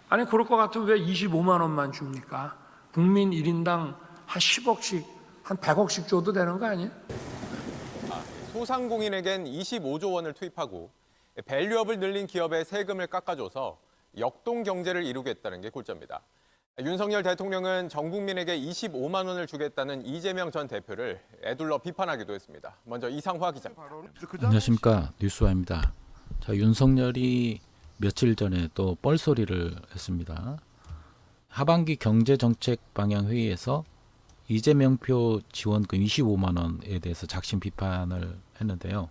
아니 그럴 것 같으면 왜 25만 원만 줍니까? 국민 1인당 한 10억씩, 한 100억씩 줘도 되는 거 아니에요? 소상공인에겐 25조 원을 투입하고 밸류업을 늘린 기업에 세금을 깎아줘서 역동 경제를 이루겠다는 게 골자입니다. 윤석열 대통령은 전 국민에게 25만 원을 주겠다는 이재명 전 대표를 애둘러 비판하기도 했습니다. 먼저 이상화 기자. 안녕하십니까, 뉴스와입니다. 자, 윤석열이 며칠 전에 또 뻘소리를 했습니다. 하반기 경제정책 방향 회의에서 이재명표 지원금 25만 원에 대해서 작심 비판을 했는데요.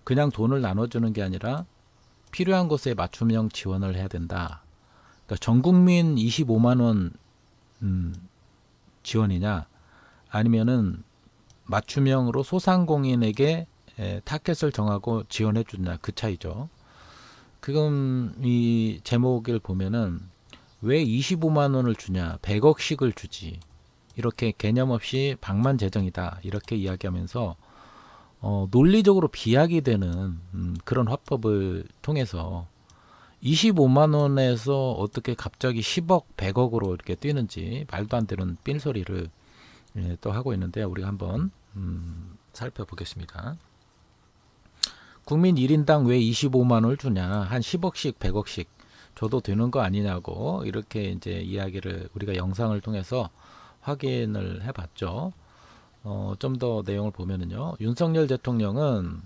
그냥 돈을 나눠주는 게 아니라 필요한 곳에 맞춤형 지원을 해야 된다. 그러니까 전 국민 25만 원 지원이냐, 아니면은 맞춤형으로 소상공인에게 타겟을 정하고 지원해 주냐, 그 차이죠. 지금 이 제목을 보면은 왜 25만 원을 주냐, 100억씩을 주지, 이렇게 개념 없이 방만재정이다, 이렇게 이야기하면서 논리적으로 비약이 되는 그런 화법을 통해서 25만 원에서 어떻게 갑자기 10억, 100억으로 이렇게 뛰는지 말도 안 되는 삘소리를 또 하고 있는데, 우리가 한번 살펴보겠습니다. 국민 1인당 왜 25만 원을 주냐, 한 10억씩, 100억씩 줘도 되는 거 아니냐고 이렇게 이제 이야기를 우리가 영상을 통해서 확인을 해봤죠. 좀 더 내용을 보면은요, 윤석열 대통령은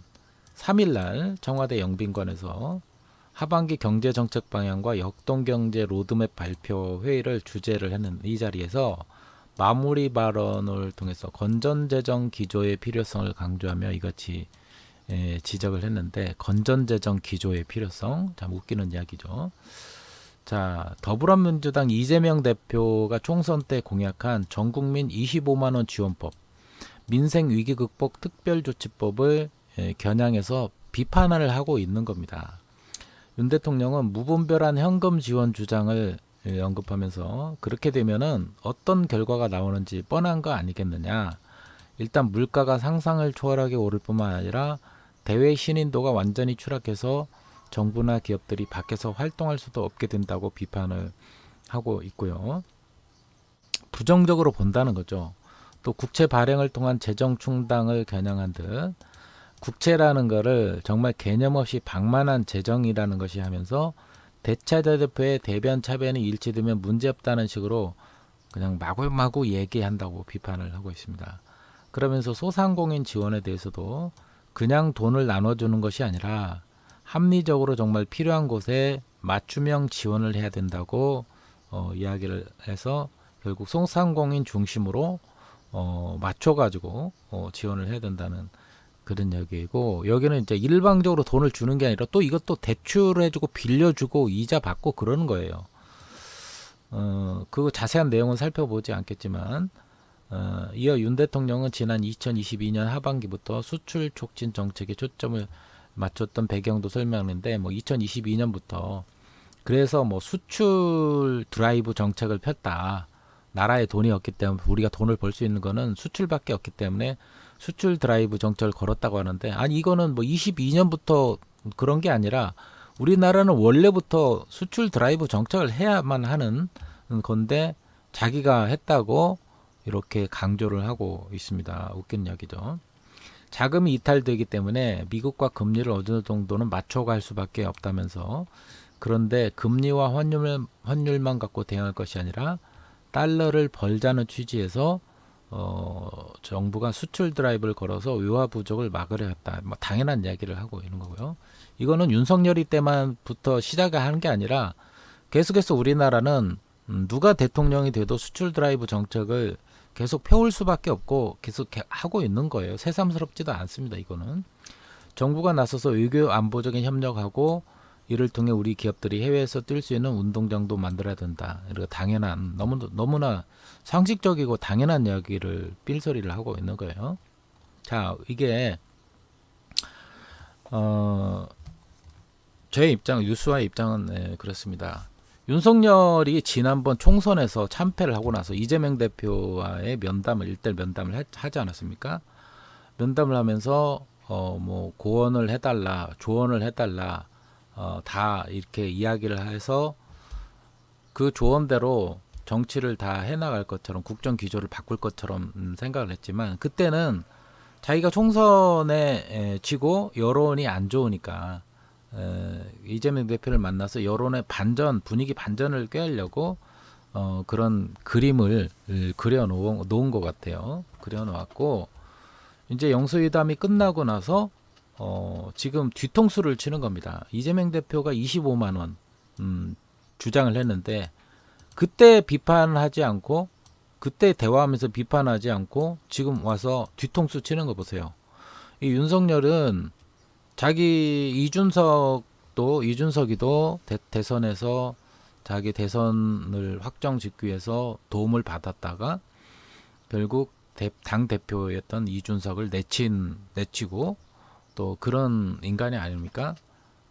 3일날 청와대 영빈관에서 하반기 경제정책 방향과 역동경제 로드맵 발표 회의를 주재를 했는 이 자리에서 마무리 발언을 통해서 건전재정 기조의 필요성을 강조하며 이같이 지적을 했는데, 건전재정 기조의 필요성, 참 웃기는 이야기죠. 자, 더불어민주당 이재명 대표가 총선 때 공약한 전국민 25만 원 지원법, 민생 위기 극복 특별조치법을 겨냥해서 비판을 하고 있는 겁니다. 윤 대통령은 무분별한 현금 지원 주장을 언급하면서 그렇게 되면은 어떤 결과가 나오는지 뻔한 거 아니겠느냐. 일단 물가가 상상을 초월하게 오를 뿐만 아니라 대외 신인도가 완전히 추락해서 정부나 기업들이 밖에서 활동할 수도 없게 된다고 비판을 하고 있고요. 부정적으로 본다는 거죠. 또 국채 발행을 통한 재정 충당을 겨냥한 듯 국채라는 거를 정말 개념 없이 방만한 재정이라는 것이 하면서 대차자 대표의 대변 차변이 일치되면 문제없다는 식으로 그냥 마구마구 얘기한다고 비판을 하고 있습니다. 그러면서 소상공인 지원에 대해서도 그냥 돈을 나눠주는 것이 아니라 합리적으로 정말 필요한 곳에 맞춤형 지원을 해야 된다고 이야기를 해서 결국 소상공인 중심으로 맞춰가지고 지원을 해야 된다는 그런 이야기고, 여기는 이제 일방적으로 돈을 주는 게 아니라 또 이것도 대출해주고 빌려주고 이자 받고 그러는 거예요. 그 자세한 내용은 살펴보지 않겠지만, 이어 윤 대통령은 지난 2022년 하반기부터 수출 촉진 정책에 초점을 맞췄던 배경도 설명했는데, 뭐 2022년부터 그래서 뭐 수출 드라이브 정책을 폈다. 나라에 돈이 없기 때문에, 우리가 돈을 벌 수 있는 거는 수출밖에 없기 때문에 수출 드라이브 정책을 걸었다고 하는데, 아니 이거는 뭐 22년부터 그런 게 아니라 우리나라는 원래부터 수출 드라이브 정책을 해야만 하는 건데 자기가 했다고 이렇게 강조를 하고 있습니다. 웃긴 이야기죠. 자금이 이탈되기 때문에 미국과 금리를 어느 정도는 맞춰갈 수밖에 없다면서, 그런데 금리와 환율만 갖고 대응할 것이 아니라 달러를 벌자는 취지에서 정부가 수출 드라이브를 걸어서 외화 부족을 막으려 했다. 뭐 당연한 이야기를 하고 있는 거고요. 이거는 윤석열이 때만부터 시작을 하는 게 아니라 계속해서 우리나라는 누가 대통령이 돼도 수출 드라이브 정책을 계속 펴올 수밖에 없고 계속 하고 있는 거예요. 새삼스럽지도 않습니다. 이거는 정부가 나서서 외교 안보적인 협력하고 이를 통해 우리 기업들이 해외에서 뛸 수 있는 운동장도 만들어야 된다. 이렇게 당연한, 너무나 상식적이고 당연한 이야기를 삘소리를 하고 있는 거예요. 자, 이게 저의 입장, 뉴스와의 입장은 그렇습니다. 윤석열이 지난번 총선에서 참패를 하고 나서 이재명 대표와의 면담을 1대1 면담을 하지 않았습니까? 면담을 하면서 뭐 고언을 해달라, 조언을 해달라, 다 이렇게 이야기를 해서 그 조언대로 정치를 다 해나갈 것처럼 국정 기조를 바꿀 것처럼 생각을 했지만 그때는 자기가 총선에 지고 여론이 안 좋으니까 이재명 대표를 만나서 여론의 반전, 분위기 반전을 꾀하려고 그런 그림을 그려 놓은 것 같아요. 그려 놓았고 이제 영수회담이 끝나고 나서 지금 뒤통수를 치는 겁니다. 이재명 대표가 25만 원 주장을 했는데 그때 비판하지 않고 그때 대화하면서 비판하지 않고 지금 와서 뒤통수 치는 거 보세요. 이 윤석열은 자기 이준석이도 대선에서 자기 대선을 확정짓기 위해서 도움을 받았다가 결국 당 대표였던 이준석을 내치고 또 그런 인간이 아닙니까?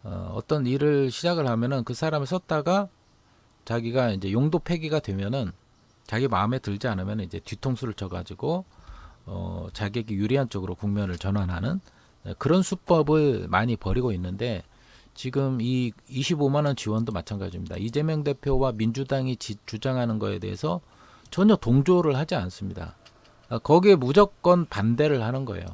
어떤 일을 시작을 하면은 그 사람을 썼다가 자기가 이제 용도 폐기가 되면은 자기 마음에 들지 않으면 이제 뒤통수를 쳐가지고 자기에게 유리한 쪽으로 국면을 전환하는 그런 수법을 많이 벌이고 있는데 지금 이 25만 원 지원도 마찬가지입니다. 이재명 대표와 민주당이 주장하는 거에 대해서 전혀 동조를 하지 않습니다. 거기에 무조건 반대를 하는 거예요.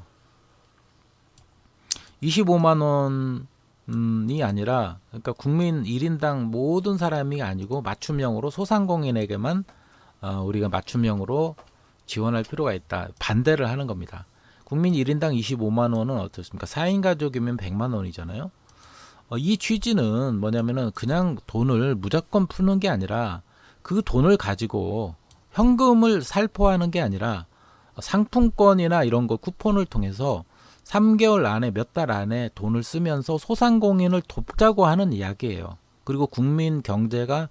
25만 원이 아니라 그러니까 국민 1인당 모든 사람이 아니고 맞춤형으로 소상공인에게만 우리가 맞춤형으로 지원할 필요가 있다. 반대를 하는 겁니다. 국민 1인당 25만 원은 어떻습니까? 4인 가족이면 100만 원이잖아요. 이 취지는 뭐냐면은 그냥 돈을 무조건 푸는 게 아니라 그 돈을 가지고 현금을 살포하는 게 아니라 상품권이나 이런 거 쿠폰을 통해서 3개월 안에 몇 달 안에 돈을 쓰면서 소상공인을 돕자고 하는 이야기예요. 그리고 국민 경제가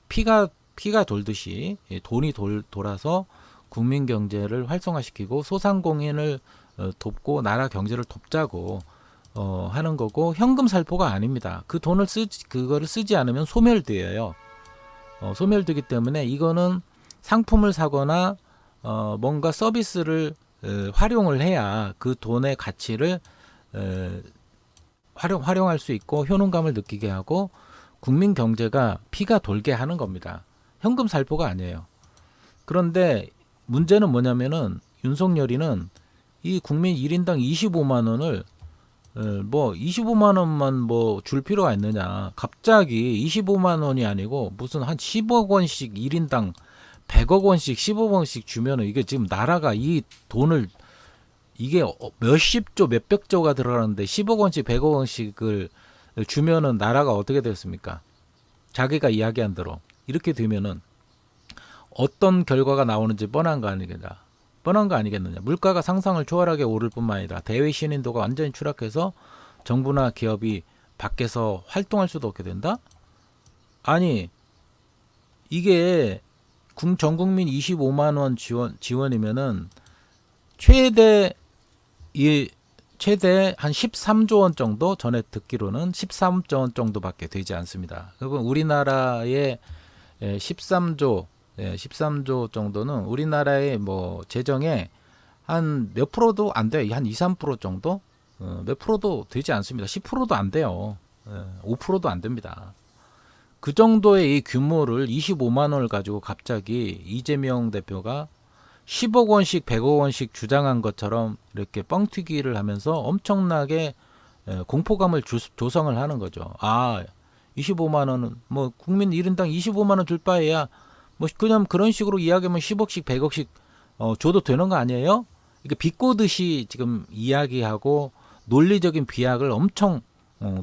피가 돌듯이 돈이 돌아서 국민 경제를 활성화시키고 소상공인을 돕고 나라 경제를 돕자고 하는 거고 현금 살포가 아닙니다. 그 돈을 그거를 쓰지 않으면 소멸돼요. 소멸되기 때문에 이거는 상품을 사거나 뭔가 서비스를 활용을 해야 그 돈의 가치를 활용할 수 있고 효능감을 느끼게 하고 국민 경제가 피가 돌게 하는 겁니다. 현금 살포가 아니에요. 그런데 문제는 뭐냐면은 윤석열이는 이 국민 1인당 25만 원을 뭐 25만 원만 뭐 줄 필요가 있느냐. 갑자기 25만 원이 아니고 무슨 한 10억 원씩 1인당 100억 원씩 10억 원씩 주면은 이게 지금 나라가 이 돈을 이게 몇십조 몇백조가 들어가는데 10억 원씩 100억 원씩을 주면은 나라가 어떻게 됐습니까? 자기가 이야기한 대로 이렇게 되면은 어떤 결과가 나오는지 뻔한 거 아니겠느냐. 물가가 상상을 초월하게 오를 뿐만 아니라 대외 신인도가 완전히 추락해서 정부나 기업이 밖에서 활동할 수도 없게 된다? 아니 이게 전 국민 25만 원 지원이면은 최대 한 13조 원 정도 전에 듣기로는 13조 원 정도밖에 되지 않습니다. 그리고 우리나라의 13조 정도는 우리나라의 뭐 재정에 한 몇 프로도 안 돼요. 한 2, 3% 정도? 몇 프로도 되지 않습니다. 10%도 안 돼요. 5%도 안 됩니다. 그 정도의 이 규모를 25만 원을 가지고 갑자기 이재명 대표가 10억 원씩 100억 원씩 주장한 것처럼 이렇게 뻥튀기를 하면서 엄청나게 공포감을 조성을 하는 거죠. 25만 원은 뭐 국민 1인당 25만 원 줄 바에야 뭐 그냥 그런 식으로 이야기하면 10억씩 100억씩 줘도 되는 거 아니에요? 이게 비꼬듯이 지금 이야기하고 논리적인 비약을 엄청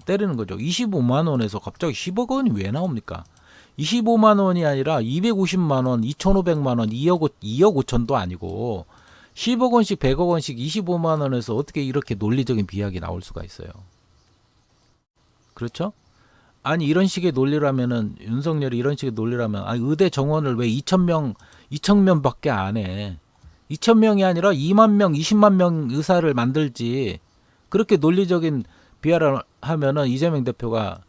때리는 거죠. 25만 원에서 갑자기 10억 원이 왜 나옵니까? 25만 원이 아니라 250만 원, 2,500만 원, 2억 5천도 아니고 10억 원씩 100억 원씩 25만 원에서 어떻게 이렇게 논리적인 비약이 나올 수가 있어요. 그렇죠? 아니 이런 식의 논리라면은 윤석열이 이런 식의 논리라면 의대 정원을 왜 2,000명밖에 안 해? 2,000명이 아니라 2만 명, 20만 명 의사를 만들지. 그렇게 논리적인 비하를 하면은 이재명 대표가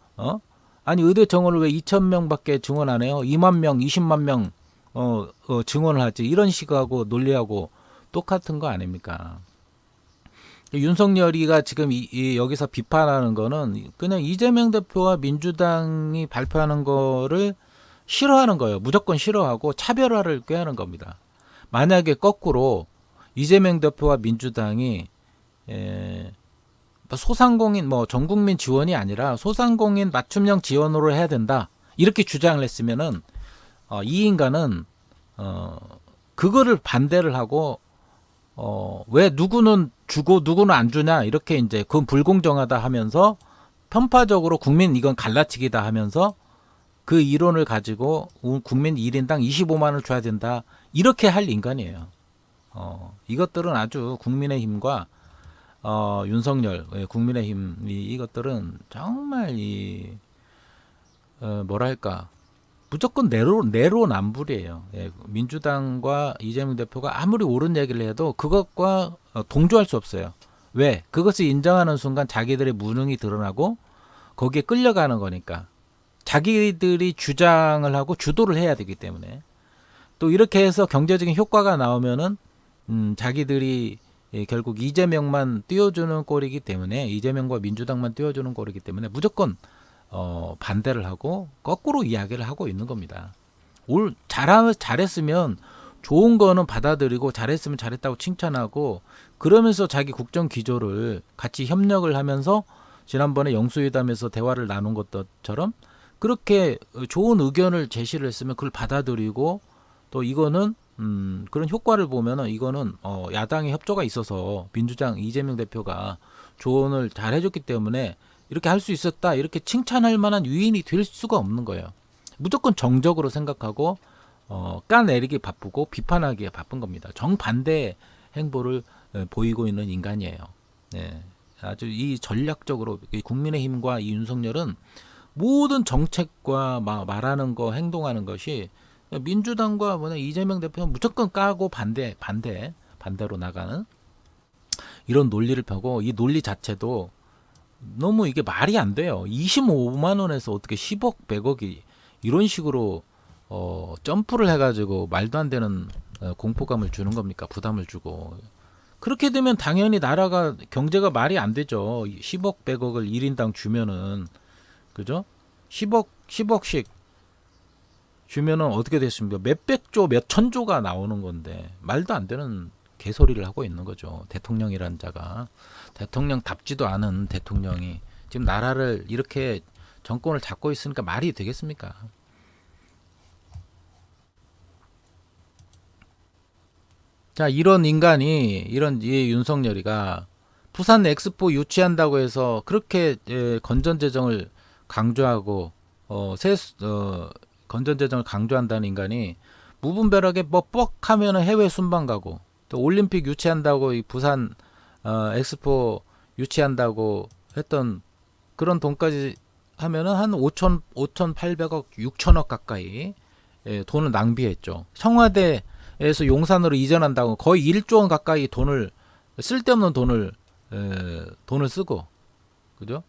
아니 의대 정원을 왜 2,000명밖에 증원 안 해요? 2만 명, 20만 명 증원을 하지. 이런 식하고 논리하고 똑같은 거 아닙니까? 윤석열이가 지금 여기서 비판하는 거는 그냥 이재명 대표와 민주당이 발표하는 거를 싫어하는 거예요. 무조건 싫어하고 차별화를 꾀하는 겁니다. 만약에 거꾸로 이재명 대표와 민주당이 소상공인 전국민 지원이 아니라 소상공인 맞춤형 지원으로 해야 된다 이렇게 주장을 했으면은 이 인간은 그거를 반대를 하고 왜 누구는 주고 누구는 안 주냐 이렇게 이제 그건 불공정하다 하면서 편파적으로 국민 이건 갈라치기다 하면서 그 이론을 가지고 국민 1인당 25만 원을 줘야 된다 이렇게 할 인간이에요. 이것들은 아주 국민의힘과 윤석열 국민의힘 이것들은 정말 뭐랄까 무조건 내로남불이에요. 민주당과 이재명 대표가 아무리 옳은 얘기를 해도 그것과 동조할 수 없어요. 왜? 그것을 인정하는 순간 자기들의 무능이 드러나고 거기에 끌려가는 거니까. 자기들이 주장을 하고 주도를 해야 되기 때문에. 또 이렇게 해서 경제적인 효과가 나오면은 자기들이 결국 이재명만 띄워주는 꼴이기 때문에 이재명과 민주당만 띄워주는 꼴이기 때문에 무조건 반대를 하고 거꾸로 이야기를 하고 있는 겁니다. 잘했으면 좋은 거는 받아들이고 잘했으면 잘했다고 칭찬하고 그러면서 자기 국정 기조를 같이 협력을 하면서 지난번에 영수회담에서 대화를 나눈 것처럼 그렇게 좋은 의견을 제시를 했으면 그걸 받아들이고 또 이거는 그런 효과를 보면은 이거는 야당의 협조가 있어서 민주당 이재명 대표가 조언을 잘 해줬기 때문에 이렇게 할 수 있었다 이렇게 칭찬할 만한 유인이 될 수가 없는 거예요. 무조건 정적으로 생각하고 까내리기 바쁘고 비판하기에 바쁜 겁니다. 정반대 행보를 보이고 있는 인간이에요. 네. 아주 이 전략적으로 국민의힘과 이 윤석열은 모든 정책과 말하는 거 행동하는 것이 민주당과 이재명 대표는 무조건 까고 반대로 나가는 이런 논리를 펴고 이 논리 자체도 너무 이게 말이 안 돼요. 25만 원에서 어떻게 10억, 100억이 이런 식으로 점프를 해가지고 말도 안 되는 공포감을 주는 겁니까? 부담을 주고. 그렇게 되면 당연히 나라가 경제가 말이 안 되죠. 10억, 100억을 1인당 주면은 그죠? 10억씩 주면은 어떻게 됐습니까? 몇백조, 몇천조가 나오는 건데 말도 안 되는 개소리를 하고 있는 거죠. 대통령이란 자가 대통령답지도 않은 대통령이 지금 나라를 이렇게 정권을 잡고 있으니까 말이 되겠습니까? 자, 이런 인간이 이런 이 윤석열이가 부산 엑스포 유치한다고 해서 그렇게 건전재정을 강조하고 건전재정을 강조한다는 인간이 무분별하게 뻑하면 해외 순방 가고 또 올림픽 유치한다고 이 부산 엑스포 유치한다고 했던 그런 돈까지 하면은 한 5,800억, 6천억 가까이 돈을 낭비했죠. 청와대에서 용산으로 이전한다고 거의 1조 원 가까이 쓸데없는 돈을 쓰고 그죠?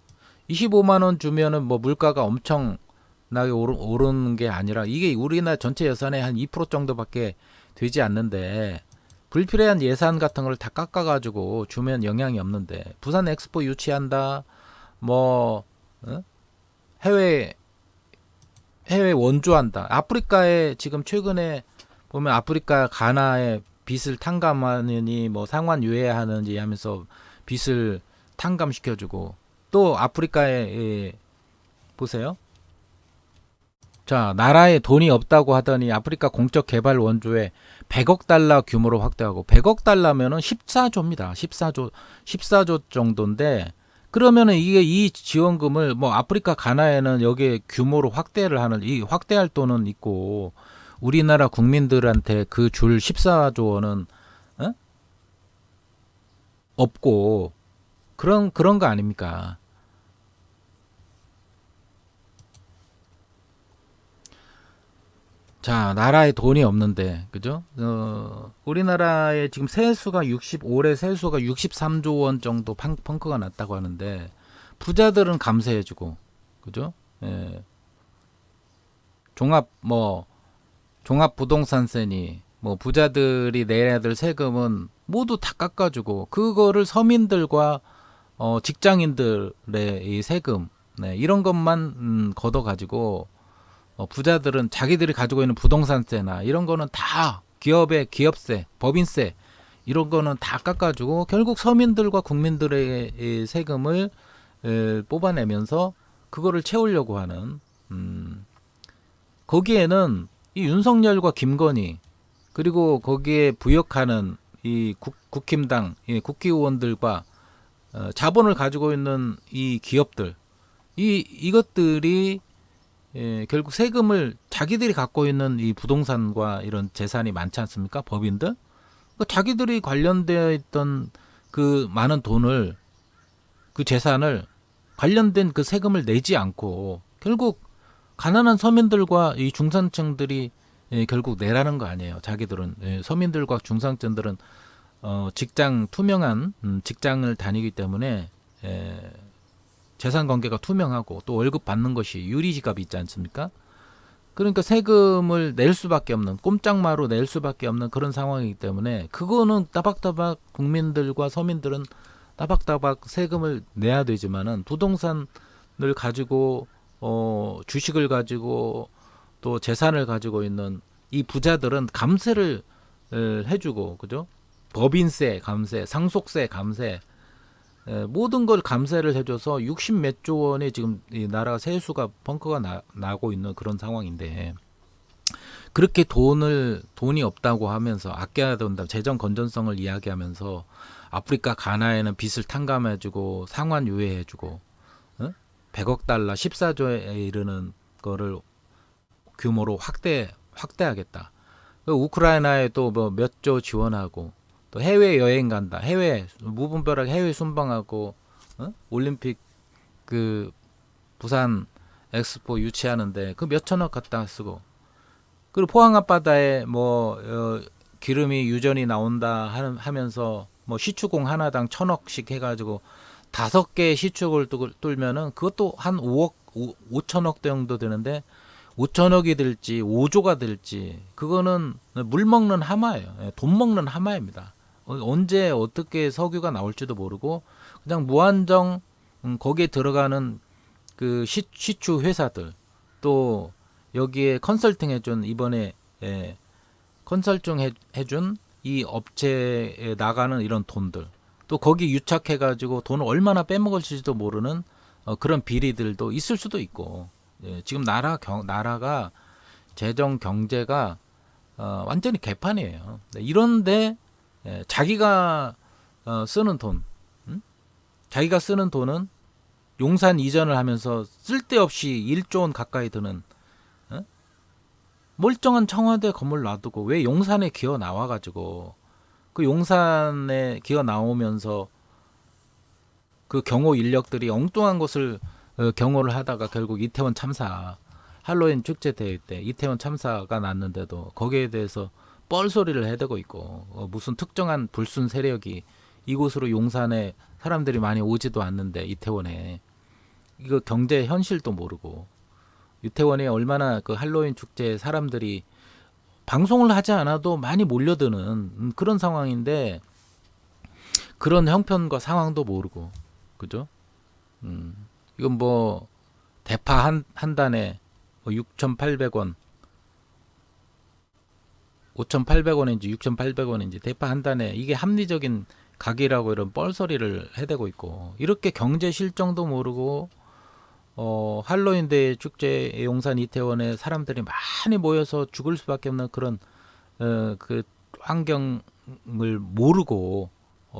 25만 원 주면은 물가가 엄청나게 오르는 게 아니라 이게 우리나라 전체 예산의 한 2% 정도밖에 되지 않는데 불필요한 예산 같은 걸 다 깎아가지고 주면 영향이 없는데 부산 엑스포 유치한다 해외 원조한다. 아프리카에 지금 최근에 보면 아프리카 가나에 빚을 탕감하느니 상환 유예하는지 하면서 빚을 탕감시켜주고 또 아프리카에 보세요. 자, 나라에 돈이 없다고 하더니 아프리카 공적 개발 원조에 100억 달러 규모로 확대하고 100억 달러면은 14조입니다. 14조 정도인데 그러면은 이게 이 지원금을 아프리카 가나에는 여기에 규모로 확대를 하는 이 확대할 돈은 있고 우리나라 국민들한테 그 줄 14조 원은 없고 그런 거 아닙니까? 자, 나라에 돈이 없는데, 그죠? 우리나라의 지금 올해 세수가 63조 원 정도 펑크가 났다고 하는데, 부자들은 감세해주고, 그죠? 종합부동산세니, 뭐 부자들이 내야 될 세금은 모두 다 깎아주고 그거를 서민들과 직장인들의 이 세금 네, 이런 것만 걷어가지고 부자들은 자기들이 가지고 있는 부동산세나 이런 거는 다 기업의 기업세, 법인세 이런 거는 다 깎아주고 결국 서민들과 국민들의 이 세금을 뽑아내면서 그거를 채우려고 하는 거기에는 이 윤석열과 김건희 그리고 거기에 부역하는 이 국힘당 이 국회의원들과 자본을 가지고 있는 이 기업들 이것들이 결국 세금을 자기들이 갖고 있는 이 부동산과 이런 재산이 많지 않습니까? 법인들 자기들이 관련되어 있던 그 많은 돈을 그 재산을 관련된 그 세금을 내지 않고 결국 가난한 서민들과 이 중산층들이 결국 내라는 거 아니에요. 자기들은 서민들과 중산층들은 직장 투명한 직장을 다니기 때문에 재산 관계가 투명하고 또 월급 받는 것이 유리지갑이 있지 않습니까? 그러니까 세금을 낼 수밖에 없는 꼼짝마로 낼 수밖에 없는 그런 상황이기 때문에 그거는 따박따박 국민들과 서민들은 따박따박 세금을 내야 되지만은 부동산을 가지고 주식을 가지고 또 재산을 가지고 있는 이 부자들은 감세를 해주고 그죠? 법인세 감세, 상속세 감세 모든 걸 감세를 해줘서 60 몇 조 원의 지금 이 나라 세수가 펑크가 나고 있는 그런 상황인데 그렇게 돈이 없다고 하면서 아껴야 된다 재정 건전성을 이야기하면서 아프리카 가나에는 빚을 탕감해주고 상환 유예해주고 100억 달러 14조에 이르는 거를 규모로 확대하겠다. 우크라이나에 또 뭐 몇 조 지원하고 또 해외 여행 간다. 해외 무분별하게 해외 순방하고 올림픽 그 부산 엑스포 유치하는데 그 몇천억 갖다 쓰고 그리고 포항 앞바다에 뭐 기름이 유전이 나온다 하면서 뭐 시추공 하나당 1,000억씩 해가지고 5개 시축을 뚫면은 그것도 한 5억 5천억 정도 되는데 5천억이 될지 5조가 될지 그거는 물 먹는 하마예요. 돈 먹는 하마입니다. 언제 어떻게 석유가 나올지도 모르고 그냥 무한정 거기에 들어가는 그 시추 회사들 또 여기에 컨설팅 해준 이번에 컨설팅 해준 이 업체에 나가는 이런 돈들 또 거기 유착해가지고 돈을 얼마나 빼먹을지도 모르는 그런 비리들도 있을 수도 있고 지금 나라가 재정 경제가 완전히 개판이에요. 이런데 자기가 쓰는 돈, 자기가 쓰는 돈은 용산 이전을 하면서 쓸데없이 1조 원 가까이 드는 멀쩡한 청와대 건물 놔두고 왜 용산에 기어 나와가지고 그 용산에 기어 나오면서 그 경호 인력들이 엉뚱한 것을 경호를 하다가 결국 이태원 참사 할로윈 축제 대회 때 이태원 참사가 났는데도 거기에 대해서 뻘소리를 해대고 있고 무슨 특정한 불순 세력이 이곳으로 용산에 사람들이 많이 오지도 않는데 이태원에 이거 경제 현실도 모르고 이태원에 얼마나 그 할로윈 축제에 사람들이 방송을 하지 않아도 많이 몰려드는 그런 상황인데 그런 형편과 상황도 모르고 그죠? 이건 뭐 대파 한 단에 6,800원 5,800원인지 6,800원인지 대파 한 단에 이게 합리적인 가격이라고 이런 뻘소리를 해대고 있고 이렇게 경제 실정도 모르고 할로윈 대회 축제 용산 이태원에 사람들이 많이 모여서 죽을 수밖에 없는 그런 그 환경을 모르고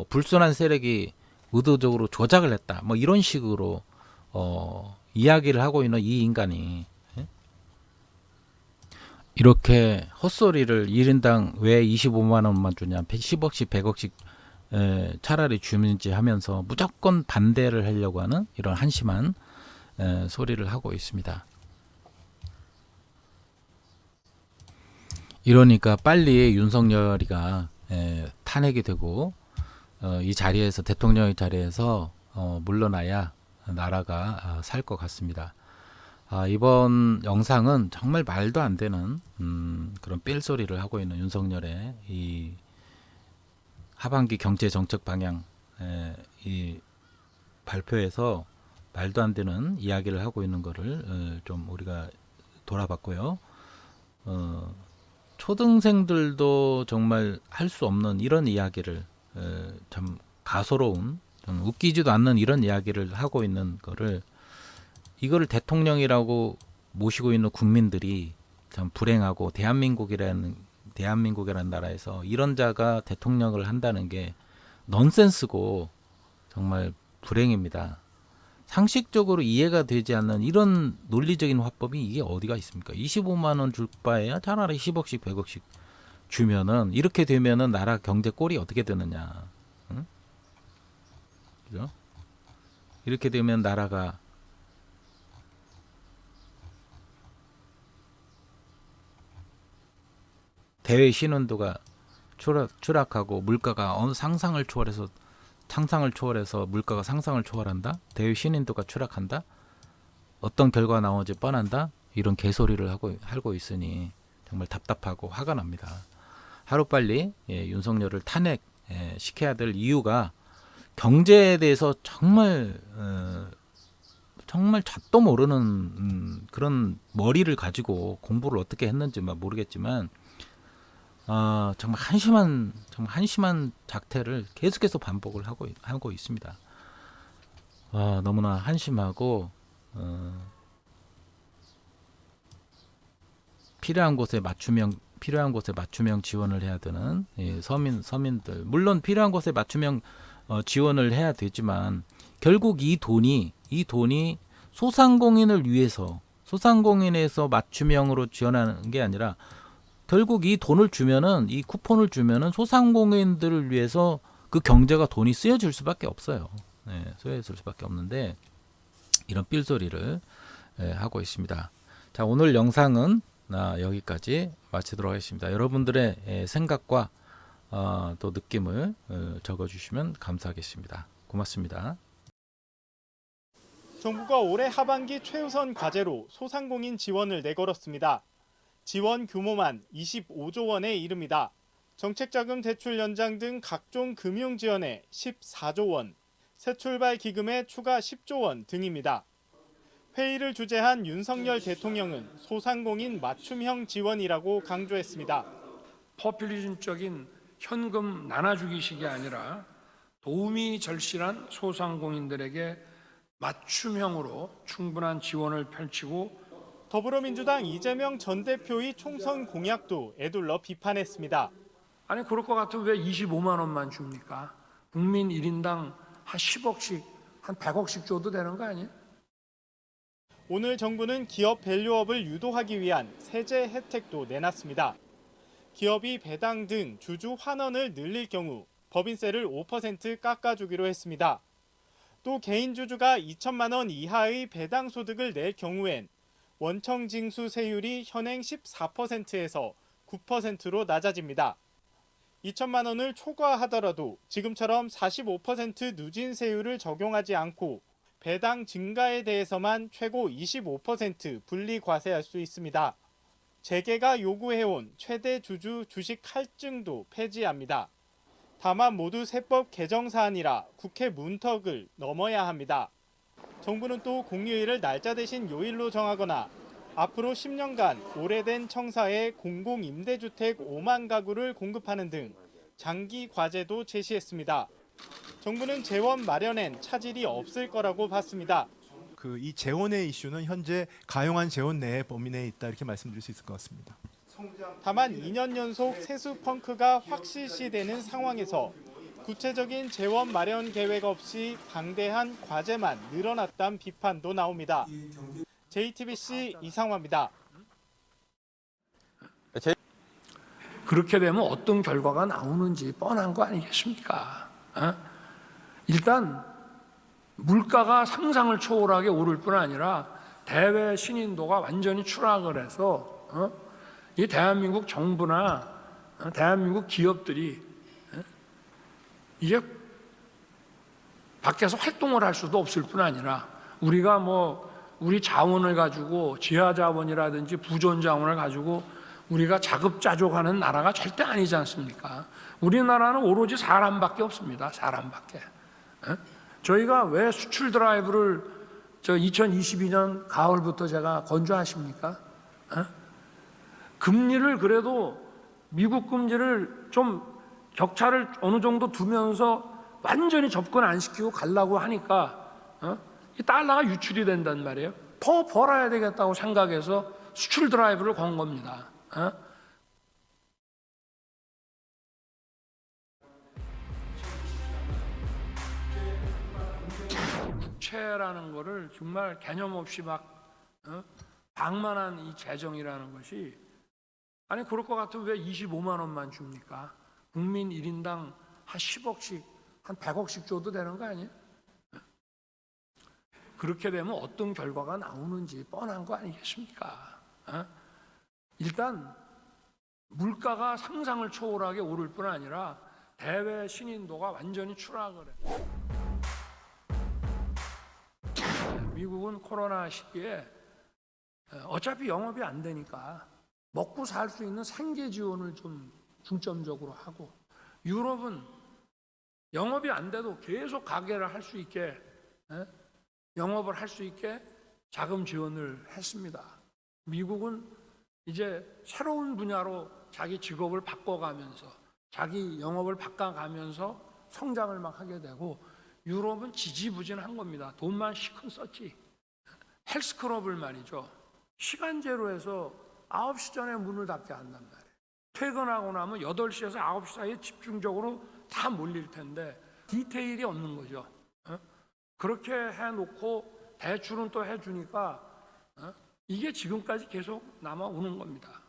불순한 세력이 의도적으로 조작을 했다. 뭐 이런 식으로 이야기를 하고 있는 이 인간이 이렇게 헛소리를 1인당 왜 25만 원만 주냐 10억씩 100억씩 차라리 주는지 하면서 무조건 반대를 하려고 하는 이런 한심한 소리를 하고 있습니다. 이러니까 빨리 윤석열이가 탄핵이 되고 이 자리에서 대통령의 자리에서 물러나야 나라가 살 것 같습니다. 이번 영상은 정말 말도 안 되는 그런 삘소리를 하고 있는 윤석열의 이 하반기 경제 정책 방향 이 발표에서 말도 안 되는 이야기를 하고 있는 거를 좀 우리가 돌아봤고요. 초등생들도 정말 할 수 없는 이런 이야기를 참 가소로운 좀 웃기지도 않는 이런 이야기를 하고 있는 거를 이거를 대통령이라고 모시고 있는 국민들이 참 불행하고 대한민국이라는 나라에서 이런 자가 대통령을 한다는 게 넌센스고 정말 불행입니다. 상식적으로 이해가 되지 않는 이런 논리적인 화법이 이게 어디가 있습니까? 25만 원 줄 바에야 차라리 10억씩 100억씩 주면은 이렇게 되면은 나라 경제 꼴이 어떻게 되느냐. 응? 그죠? 이렇게 되면 나라가 대외 신원도가 추락하고 물가가 어느 상상을 초월해서 물가가 상상을 초월한다. 대외 신인도가 추락한다. 어떤 결과가 나오지 뻔한다. 이런 개소리를 하고 있으니 정말 답답하고 화가 납니다. 하루빨리 윤석열을 탄핵 시켜야 될 이유가 경제에 대해서 정말 잣도 모르는 그런 머리를 가지고 공부를 어떻게 했는지 모르겠지만 정말 한심한 작태를 계속해서 반복을 하고 있습니다. 너무나 한심하고 필요한 곳에 맞춤형 지원을 해야 되는 서민들 물론 필요한 곳에 맞춤형 지원을 해야 되지만 결국 이 돈이 소상공인을 위해서 소상공인에서 맞춤형으로 지원하는 게 아니라 결국 이 돈을 주면은 이 쿠폰을 주면은 소상공인들을 위해서 그 경제가 돈이 쓰여질 수밖에 없어요. 쓰여질 수밖에 없는데 이런 삘소리를 하고 있습니다. 자, 오늘 영상은 여기까지 마치도록 하겠습니다. 여러분들의 생각과 또 느낌을 적어주시면 감사하겠습니다. 고맙습니다. 정부가 올해 하반기 최우선 과제로 소상공인 지원을 내걸었습니다. 지원 규모만 25조 원에 이릅니다. 정책자금 대출 연장 등 각종 금융 지원에 14조 원, 새출발 기금에 추가 10조 원 등입니다. 회의를 주재한 윤석열 대통령은 소상공인 맞춤형 지원이라고 강조했습니다. 포퓰리즘적인 현금 나눠주기식이 아니라 도움이 절실한 소상공인들에게 맞춤형으로 충분한 지원을 펼치고 더불어민주당 이재명 전 대표의 총선 공약도 에둘러 비판했습니다. 아니 그럴 것 같으면 왜 25만 원만 줍니까? 국민 1인당 한 10억씩 한 100억씩 줘도 되는 거 아니에요? 오늘 정부는 기업 밸류업을 유도하기 위한 세제 혜택도 내놨습니다. 기업이 배당 등 주주 환원을 늘릴 경우 법인세를 5% 깎아주기로 했습니다. 또 개인 주주가 2천만 원 이하의 배당 소득을 낼 경우엔 원청 징수 세율이 현행 14%에서 9%로 낮아집니다. 2천만 원을 초과하더라도 지금처럼 45% 누진 세율을 적용하지 않고 배당 증가에 대해서만 최고 25% 분리 과세할 수 있습니다. 재계가 요구해온 최대 주주 주식 할증도 폐지합니다. 다만 모두 세법 개정 사안이라 국회 문턱을 넘어야 합니다. 정부는 또 공휴일을 날짜 대신 요일로 정하거나 앞으로 10년간 오래된 청사에 공공임대주택 5만 가구를 공급하는 등 장기 과제도 제시했습니다. 정부는 재원 마련엔 차질이 없을 거라고 봤습니다. 이 재원의 이슈는 현재 가용한 재원 내의 범위 내에 있다 이렇게 말씀드릴 수 있을 것 같습니다. 다만 2년 연속 세수 펑크가 확실시되는 상황에서 구체적인 재원 마련 계획 없이 방대한 과제만 늘어났다는 비판도 나옵니다. JTBC 이상화입니다. 그렇게 되면 어떤 결과가 나오는지 뻔한 거 아니겠습니까? 일단 물가가 상상을 초월하게 오를 뿐 아니라 대외 신인도가 완전히 추락을 해서 이 대한민국 정부나 대한민국 기업들이 이게 밖에서 활동을 할 수도 없을 뿐 아니라 우리가 우리 자원을 가지고 지하 자원이라든지 부존 자원을 가지고 우리가 자급자족하는 나라가 절대 아니지 않습니까? 우리나라는 오로지 사람밖에 없습니다. 사람밖에. 에? 저희가 왜 수출 드라이브를 2022년 가을부터 제가 건조하십니까? 에? 금리를 그래도 미국 금리를 좀 격차를 어느 정도 두면서 완전히 접근 안 시키고 가려고 하니까 이 달러가 유출이 된단 말이에요. 더 벌어야 되겠다고 생각해서 수출 드라이브를 건 겁니다. 국채라는 거를 정말 개념 없이 막 방만한 이 재정이라는 것이, 아니 그럴 것 같으면 왜 25만 원만 줍니까? 국민 1인당 한 10억씩, 한 100억씩 줘도 되는 거 아니에요? 그렇게 되면 어떤 결과가 나오는지 뻔한 거 아니겠습니까? 일단 물가가 상상을 초월하게 오를 뿐 아니라 대외 신인도가 완전히 추락을 해요. 미국은 코로나 시기에 어차피 영업이 안 되니까 먹고 살 수 있는 생계 지원을 좀 중점적으로 하고, 유럽은 영업이 안 돼도 계속 가게를 할 수 있게, 영업을 할 수 있게 자금 지원을 했습니다. 미국은 이제 새로운 분야로 자기 직업을 바꿔가면서, 자기 영업을 바꿔가면서 성장을 막 하게 되고, 유럽은 지지부진한 겁니다. 돈만 시큰 썼지. 헬스클럽을 말이죠, 시간제로 해서 9시 전에 문을 닫게 한단 말이에요. 퇴근하고 나면 8시에서 9시 사이에 집중적으로 다 몰릴 텐데 디테일이 없는 거죠. 그렇게 해놓고 대출은 또 해주니까 이게 지금까지 계속 남아오는 겁니다.